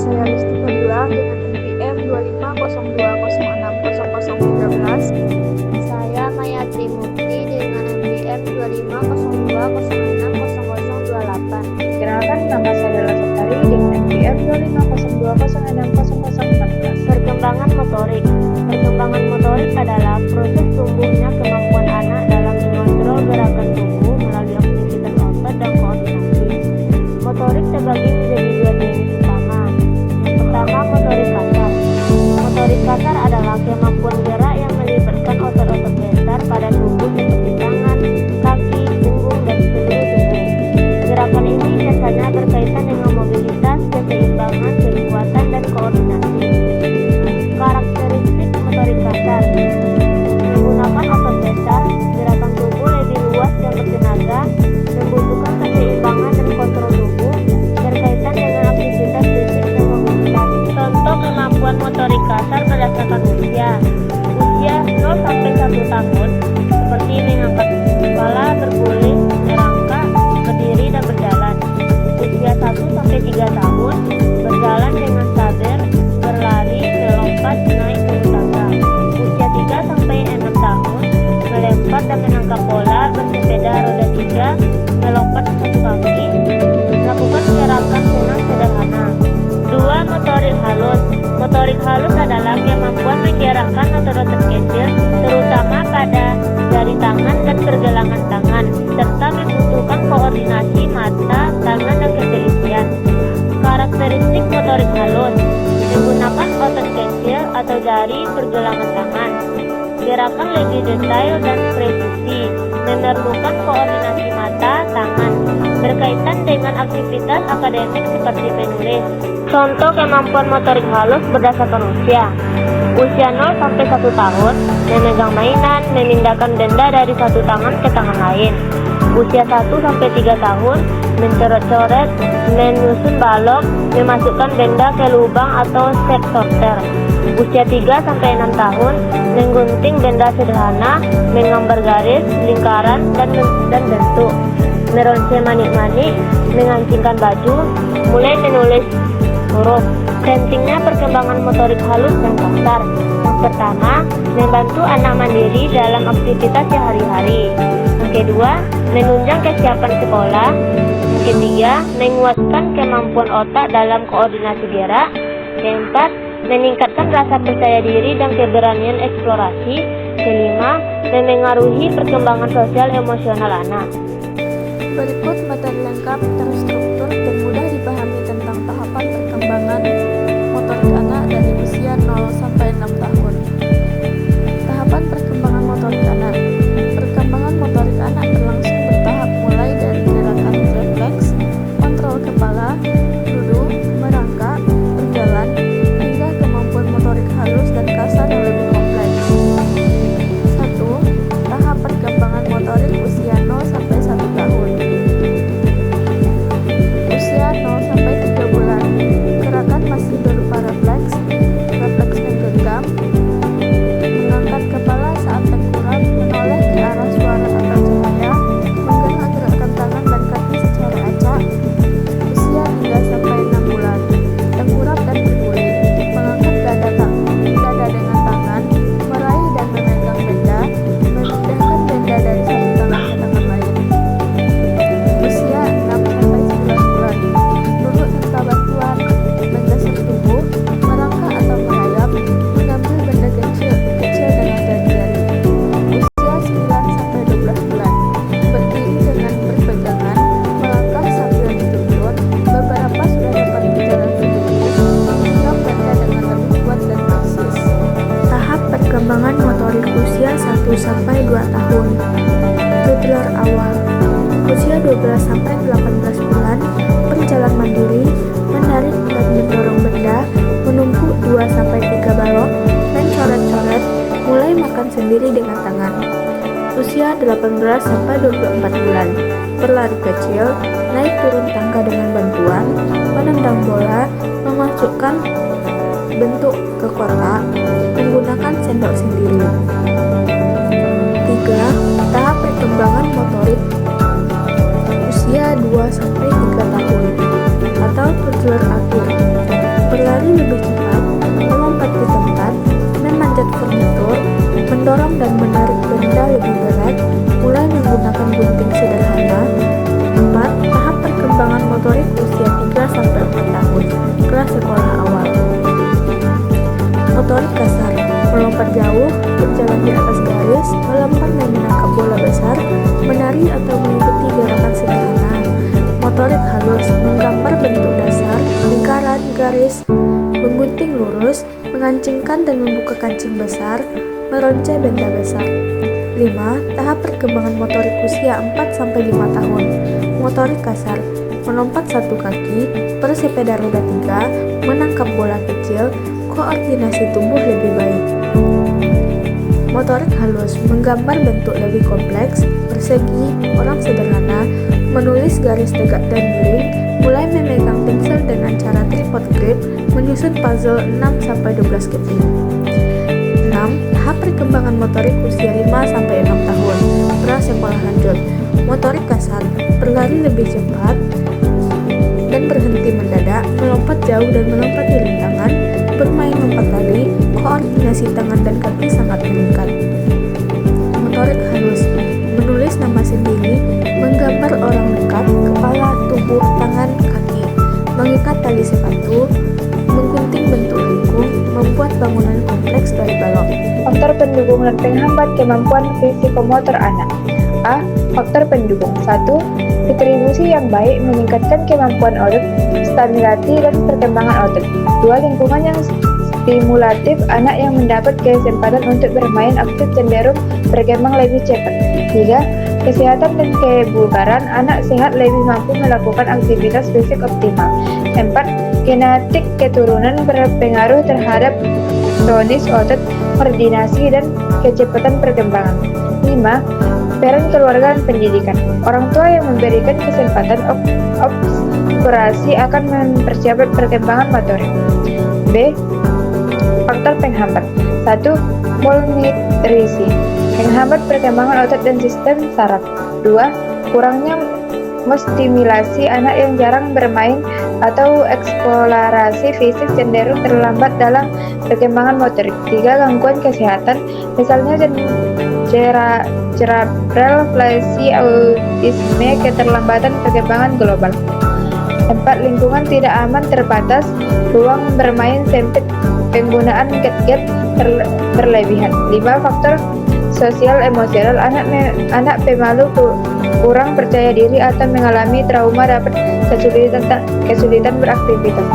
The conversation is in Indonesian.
Saya Listi Fadila dengan NPM 2502060013. Saya Mayatri Mukti dengan NPM 2502060028. Perkenalkan, nama saya Bella Sastari dengan NPM 2502066014. Perkembangan motorik. Perkembangan motorik adalah proses tumbuhnya kemampuan anak dalam mengontrol gerakan tubuh melalui aktivitas otot dan koordinasi. Motorik terbagi menjadi dua jenis utama. Yang pertama, motorik kasar. Motorik kasar adalah kemampuan gerak yang melibatkan otot-otot dasar pada tubuh seperti tangan, kaki, punggung, dan seluruh tubuh. Gerakan ini biasanya berkaitan dengan mobilitas, keseimbangan, kekuatan, dan koordinasi. Karakteristik motorik kasar: menggunakan otot dasar, gerakan tubuh lebih luas dan bertenaga, membutuhkan keseimbangan dan kontrol tubuh, berkaitan dengan aktivitas fisik dan mobilitas. Contoh kemampuan motorik kasar berdasarkan usia. Usia 0 sampai 1 tahun, seperti mengangkat kepala, berguling, merangkak, berdiri, dan berjalan. Usia 1 sampai 3 tahun, berjalan dengan sadar, berlari, melompat, naik turun tangga. Usia 3 sampai 6 tahun, melompat dan menangkap bola, bersepeda roda 3, melompat satu kaki, melakukan gerakan senam sederhana. 2. Motorik halus. Motorik halus adalah kemampuan menggerakkan otot-otot kecil, terutama pada jari tangan dan pergelangan tangan, serta membutuhkan koordinasi mata, tangan, dan ketelitian. Karakteristik motorik halus: menggunakan otot kecil atau jari pergelangan tangan, gerakan lebih detail dan presisi, memerlukan koordinasi mata, tangan, berkaitan dengan aktivitas akademik seperti penulis. Contoh kemampuan motorik halus berdasarkan usia. Usia 0 sampai 1 tahun, memegang mainan, memindahkan benda dari satu tangan ke tangan lain. Usia 1 sampai 3 tahun, mencoret-coret, menyusun balok, memasukkan benda ke lubang atau set sorter. Usia 3 sampai 6 tahun, menggunting benda sederhana, menggambar garis, lingkaran, dan bentuk, meronce manik-manik, mengancingkan baju, mulai menulis huruf. Pentingnya perkembangan motorik halus dan kasar. Yang pertama, membantu anak mandiri dalam aktivitas sehari-hari. Yang kedua, menunjang kesiapan sekolah. Yang ketiga, menguatkan kemampuan otak dalam koordinasi gerak. Keempat, meningkatkan rasa percaya diri dan keberanian eksplorasi. Kelima, memengaruhi perkembangan sosial emosional anak. Berikut materi lengkap, terstruktur, dan mudah dipahami tentang tahapan perkembangan motorik anak dari usia 0 sampai 6 tahun. Tahapan perkembangan motorik anak. Perkembangan motorik anak berlangsung bertahap mulai dari gerakan refleks, kontrol kepala, duduk, merangkak, berjalan, hingga kemampuan motorik halus dan kasar yang lebih kompleks. 1. Tahap perkembangan motorik usia 0 sampai 1 tahun. Usia 0 sampai 3 bulan. Gerakan masih berupa refleks menggenggam, mengangkat kepala saat tengkurap, menoleh ke arah suara atau cahaya, menggerak-gerakkan tangan dan kaki secara acak. Usia 3 sampai 6 bulan. Tengkurap dan berguling, mengangkat dada dengan tangan, meraih dan memegang benda, memindahkan benda dari satu tangan ke tangan lain. Usia 6 sampai 11 bulan. Duduk tanpa bantuan, menggeser tubuh, merangkak atau merayap, mengambil benda kecil dengan jari-jari. Usia 9 sampai 12 bulan. Berdiri dengan berpegangan, melangkah sambil dituntun, beberapa sudah dapat berjalan sendiri, memegang benda dengan lebih kuat dan persis. Tahap perkembangan motorik usia 1 sampai 2 tahun. Toddler awal. Usia 12 sampai 18 bulan, berjalan mandiri, menarik dan mendorong benda, menumpuk 2 sampai 3 balok, mencoret-coret, mulai makan sendiri dengan tangan. Usia 18 sampai 24 bulan, berlari kecil, naik turun tangga dengan bantuan, menendang bola, memasukkan bentuk ke kotak, menggunakan sendok sendiri. 3. Tahap perkembangan motorik usia 2 sampai 3 tahun atau toddler akhir. lebih cepat, melompat di tempat, memanjat furnitur, mendorong dan menarik benda lebih berat, mulai menggunakan gunting sederhana. 4. Tahap perkembangan motorik usia 3-4 tahun, kelas sekolah awal. Motorik kasar, melompat jauh, berjalan di atas garis, melempar dan menangkap bola besar, menari atau mengikuti gerakan sederhana. Motorik halus, menggambar bentuk dasar, lingkaran, garis, menggunting lurus, mengancingkan dan membuka kancing besar, meroncai benda besar. 5. Tahap perkembangan motorik usia 4-5 tahun. Motorik kasar, melompat satu kaki, bersepeda roda 3, menangkap bola kecil, koordinasi tubuh lebih baik. Motorik halus, menggambar bentuk lebih kompleks, persegi, orang sederhana, menulis garis tegak dan miring, mulai memegang pensil dengan cara tripod grip, menyusun puzzle 6-12 keping. 6. Tahap perkembangan motorik usia 5-6 tahun, pra sekolah lanjut. Motorik kasar, berlari lebih cepat dan berhenti mendadak, melompat jauh dan melompati rintangan, bermain lompat tali, koordinasi tangan dan kaki sangat meningkat. Motorik halus, menulis nama sendiri, menggambar orang dekat, kepala, tubuh, tangan, kaki, mengikat tali sepatu, menggunting bentuk lengkung, membuat bangunan kompleks dari balok. Faktor pendukung dan penghambat kemampuan fisikomotor anak. A. Faktor pendukung. 1. Distribusi yang baik meningkatkan kemampuan otot, stimulasi dan perkembangan otot. 2. Lingkungan yang stimulatif, anak yang mendapat kesempatan untuk bermain aktif cenderung berkembang lebih cepat. 3. Kesehatan dan kebugaran, anak sehat lebih mampu melakukan aktivitas fisik optimal. 4. Genetik keturunan berpengaruh terhadap tonis otot, koordinasi, dan kecepatan perkembangan. 5. Peran keluarga dan pendidikan. Orang tua yang memberikan kesempatan observasi akan mempercepat perkembangan motorik. B. Faktor penghambat. 1. Malnutrisi, menghambat perkembangan otot dan sistem saraf. 2. Kurangnya stimulasi, anak yang jarang bermain atau eksplorasi fisik cenderung terlambat dalam perkembangan motorik. 3. Gangguan kesehatan, misalnya cerebral palsy, autisme, keterlambatan perkembangan global. 4. Lingkungan tidak aman terbatas, ruang bermain sempit, penggunaan gadget berlebihan. 5. Faktor sosial emosional, anak pemalu, kurang percaya diri atau mengalami trauma dapat kesulitan beraktivitas.